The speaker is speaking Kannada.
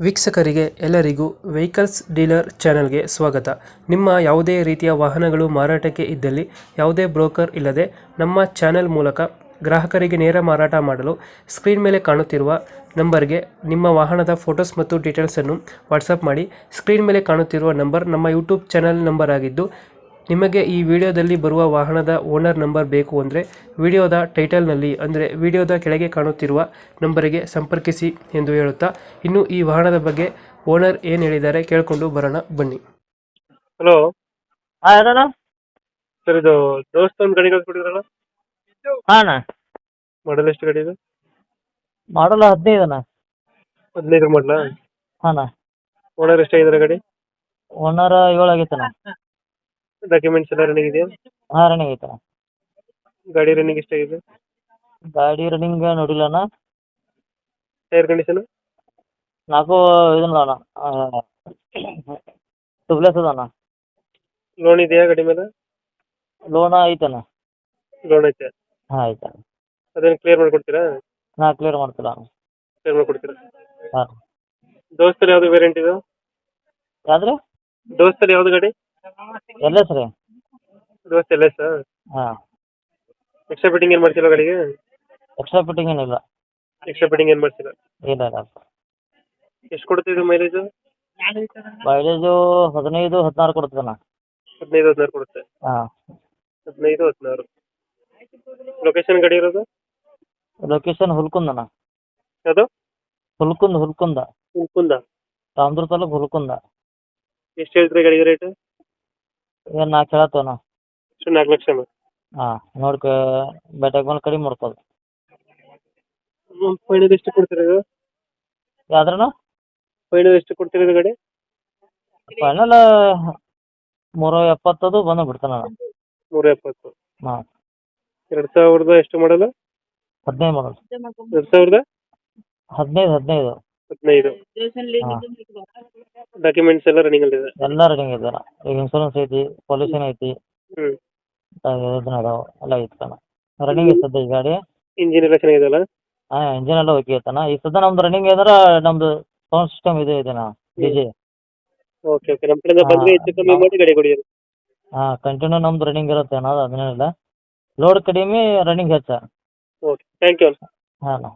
ವೀಕ್ಷಕರಿಗೆ ಎಲ್ಲರಿಗೂ ವೆಹಿಕಲ್ಸ್ ಡೀಲರ್ ಚಾನೆಲ್ಗೆ ಸ್ವಾಗತ. ನಿಮ್ಮ ಯಾವುದೇ ರೀತಿಯ ವಾಹನಗಳು ಮಾರಾಟಕ್ಕೆ ಇದ್ದಲ್ಲಿ ಯಾವುದೇ ಬ್ರೋಕರ್ ಇಲ್ಲದೆ ನಮ್ಮ ಚಾನೆಲ್ ಮೂಲಕ ಗ್ರಾಹಕರಿಗೆ ನೇರ ಮಾರಾಟ ಮಾಡಲು ಸ್ಕ್ರೀನ್ ಮೇಲೆ ಕಾಣುತ್ತಿರುವ ನಂಬರ್ಗೆ ನಿಮ್ಮ ವಾಹನದ ಫೋಟೋಸ್ ಮತ್ತು ಡೀಟೇಲ್ಸನ್ನು ವಾಟ್ಸಪ್ ಮಾಡಿ. ಸ್ಕ್ರೀನ್ ಮೇಲೆ ಕಾಣುತ್ತಿರುವ ನಂಬರ್ ನಮ್ಮ ಯೂಟ್ಯೂಬ್ ಚಾನೆಲ್ ನಂಬರ್ ಆಗಿದ್ದು, ನಿಮಗೆ ಈ ವಿಡಿಯೋದಲ್ಲಿ ಬರುವ ವಾಹನದ ಓನರ್ ನಂಬರ್ ಬೇಕು ಅಂದರೆ ವಿಡಿಯೋದ ಟೈಟಲ್ನಲ್ಲಿ ಅಂದರೆ ವಿಡಿಯೋದ ಕೆಳಗೆ ಕಾಣುತ್ತಿರುವ ನಂಬರಿಗೆ ಸಂಪರ್ಕಿಸಿ ಎಂದು ಹೇಳುತ್ತಾ, ಇನ್ನು ಈ ವಾಹನದ ಬಗ್ಗೆ ಓನರ್ ಏನು ಹೇಳಿದ್ದಾರೆ ಕೇಳಿಕೊಂಡು ಬರೋಣ ಬನ್ನಿ. ಹಲೋ ಹಾಂ ಹೇಳಣ್ಣ. ಸರ್, ಇದು ದೋಸ್ತ ಒಂದು ಗಾಡಿ ಕಳ್ಸ್ಕೊಟ್ಟಿದ್ರಲ್ಲ, ಹಾಂ ಅಣ್ಣ. ಮಾಡಲ್ ಎಷ್ಟು ಗಾಡಿ ಇದು? ಮಾಡಲ್ಲ 15 ಅಣ್ಣ. 15 ಮಾಡಲ? ಹಾಂ ಅಣ್ಣ. ಓನರ್ ಎಷ್ಟಾಗಿದ್ದಾರೆ ಗಾಡಿ? ಓನರ್ 7 ಆಗೈತೆ ಅಣ್ಣ. ಡಾಕ್ಯುಮೆಂಟ್ಸ್ ಎಲ್ಲ ರನ್ನಿಂಗ್ ಇದೆಯಾ? ಹಾಂ ರನ್ನಿಂಗ್ ಐತೆ ಅಣ್ಣ. ಗಾಡಿ ರನ್ನಿಂಗ್ ಎಷ್ಟಾಗಿದೆ? ಗಾಡಿ ರನ್ನಿಂಗ್ ನೋಡಿಲ್ಲ ಅಣ್ಣ. Tyre condition? 4 ಇದನ್ನ ಅಣ್ಣ, ಟ್ಯೂಬ್ಲೆಸ್ ಅದ ಅಣ್ಣ. ಲೋನ್ ಇದೆಯಾ ಗಾಡಿ ಮೇಲೆ? ಲೋನ್ ಐತೆ ಅಣ್ಣ. ಲೋನ್ ಐತೆ? ಹಾಂ ಐತೆ ಅಣ್ಣ. ಅದೇನು ಕ್ಲಿಯರ್ ಮಾಡಿಕೊಡ್ತೀರಾ? ಹಾಂ ಕ್ಲಿಯರ್ ಮಾಡ್ತಿಲ್ಲ ಅಣ್ಣ. ಕ್ಲಿಯರ್ ಮಾಡಿಕೊಡ್ತೀರಾ? ಹಾಂ. ದೋಸ್ತಲ್ಲಿ ಯಾವುದು ವೇರಿಯಂಟ್ ಇದು? ಯಾವ್ದು ರೀ? ದೋಸ್ತಲ್ಲಿ ಯಾವುದು ಗಾಡಿ? ಎಲ್ ಎಸ್ ರೀ. ದೋಸ್ತ್ ಎಲ್ಲ ಸರ್? ಹಾಂ. ಎಕ್ಸ್ಟ್ರಾ ಫಿಟ್ಟಿಂಗ್ ಏನು ಮಾಡ್ಸಿಲ್ಲ ಗಾಡಿಗೆ? ಎಕ್ಸ್ಟ್ರಾ ಫಿಟ್ಟಿಂಗ್ ಏನಿಲ್ಲ. ಎಕ್ಸ್ಟ್ರಾ ಫಿಟ್ಟಿಂಗ್ ಏನು ಮಾಡ್ಸಿಲ್ಲ? ಇಲ್ಲ ಇಲ್ಲ. ಎಷ್ಟು ಕೊಡ್ತಿದ್ದು ಮೈಲೇಜು? ಮೈಲೇಜು 15-16 ಕೊಡ್ತದೆ ಅಣ್ಣ. 15-16 ಕೊಡುತ್ತೆ? ಹಾಂ. 15-16. ಲೊಕೇಶನ್ ಗಾಡಿ ಇರೋದು? ಲೊಕೇಶನ್ ಹುಲ್ಕುಂದ ಅಣ್ಣ. ಯಾವುದು? ಹುಲ್ಕುಂದ. ಹುಲ್ಕುಂದ? ರಾಮದುರ್ಗ ತಾಲೂಕು ಹುಲ್ಕುಂದ. ಎಷ್ಟು ಹೇಳ್ತೀರಿ ಗಾಡಿಗೆ ರೇಟ್? ಏನು 4 ಹೇಳತ್ತವ ಅಣ್ಣ. ಎಷ್ಟು, 4 ಲಕ್ಷ? ಹಾಂ ನೋಡ್ಕ ಬೆಟ್ಟಾಗ ಬಂದು ಕಡಿಮೆ ಮಾಡ್ಕೋದು. ಫೈನಲ್ ಎಷ್ಟು ಕೊಡ್ತೀರಿ ಇದು? ಯಾವ್ದ್ರಣ್ಣ? ಫೈನಲ್ ಎಷ್ಟು ಕೊಡ್ತೀರಿ ಇದು ಗಾಡಿ? ಫೈನಲ್ 370 ಬಂದು ಬಿಡ್ತಾನೆ ಅಣ್ಣ. 370? ಹಾಂ. 2000 ಎಷ್ಟು ಮಾಡಲ್ಲ? 15 ಮಾಡಲ್. 2015? 15. ಹಾಂ. ಡಾಕ್ಯುಮೆಂಟ್ಸ್ ಎಲ್ಲ ರನ್ನಿಂಗ್ ಅಲ್ಲಿ ಇದೆ? ಎಲ್ಲ ರನ್ನಿಂಗ್ ಇದೆ ಅಣ್ಣ. ಈಗ ಇನ್ಶೂರೆನ್ಸ್ ಐತಿ, ಪೊಲ್ಯೂಷನ್ ಐತಿ, ಇದನ್ನ ಅದಾವ ಎಲ್ಲ ಐತಿ ಅಣ್ಣ. ರನ್ನಿಂಗ್ ಇರ್ತದೆ ಈ ಗಾಡಿ. ಇಂಜಿನ್ ಎಲ್ಲ ಚೆನ್ನಾಗಿದೆಯಲ್ಲ? ಹಾಂ ಇಂಜಿನ್ ಎಲ್ಲ ಓಕೆ ಐತಣ್ಣ. ಈ ಸದ್ಯ ನಮ್ದು ರನ್ನಿಂಗ್ ಅಂದ್ರೆ ನಮ್ದು ಸೌಂಡ್ ಸಿಸ್ಟಮ್ ಇದೆ ಅಣ್ಣ, DJ. ಓಕೆ ಓಕೆ, ನಮ್ಮ ಕಡೆಯಿಂದ ಬಂದರೆ ಹೆಚ್ಚು ಕಮ್ಮಿ ಮಾಡಿ ಗಾಡಿ ಕೊಡಿ. ಹಾಂ ಕಂಟಿನ್ಯೂ ನಮ್ದು ರನ್ನಿಂಗ್ ಇರುತ್ತೆ ಅಣ್ಣ, ಅದೇನಿಲ್ಲ. ಲೋಡ್ ಕಡಿಮೆ, ರನ್ನಿಂಗ್ ಹೆಚ್ಚು. Okay, thank you. ಹಾಂ ಅಣ್ಣ.